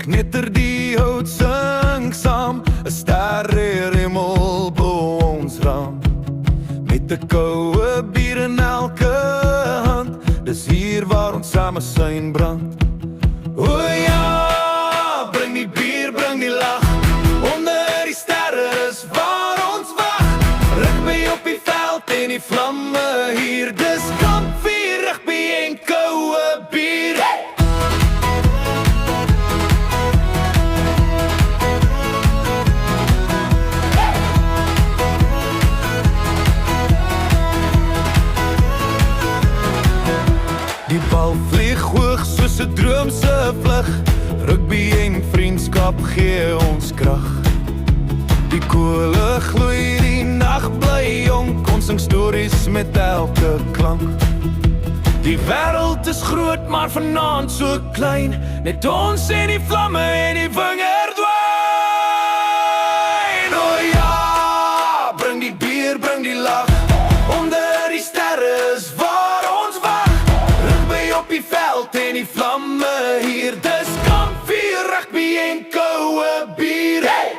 knetter die hout sing saam, 'n sterrehemel bo ons raam. Met 'n koue bier in elke hand, dis hier waar ons same sein brand. O ja, bring die bier, bring die lag, onder die sterre is waar ons wag. Rugby op die veld en die vlamme hier, dis kampvuur, rugby en koue bier. Die bal vlieg hoog soos 'n droomse vlug, rugby en vriendskap gee ons krag. Die kole gloei, die nag bly jonk, ons sing stories met elke klank. Die wêreld is groot, maar vanaand so klein, net ons en die vlamme en die wingerdwyn. O ja, bring die bier, bring die lag, onder die sterre is waar ons wag. Rugby op die veld en die vlamme hier, dis kampvuur, rugby en koue bier. Hey!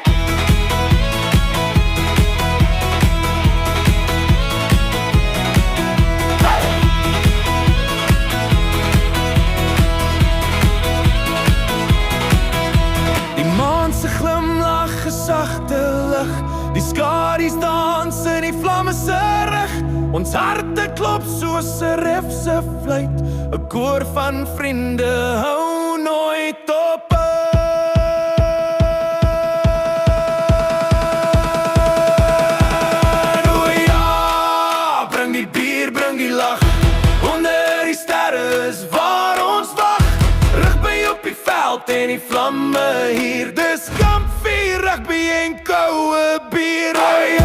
Sagte lig, die skadu's dans in die vlamme se rug. Ons harte klop soos 'n refse fluit, 'n koor van vriende hou nooit op. O ja, bring die bier, bring die lag, onder die sterre is waar ons wag. Rugby op die veld en die vlamme hier, dis kampvuur, rugby en koue bier.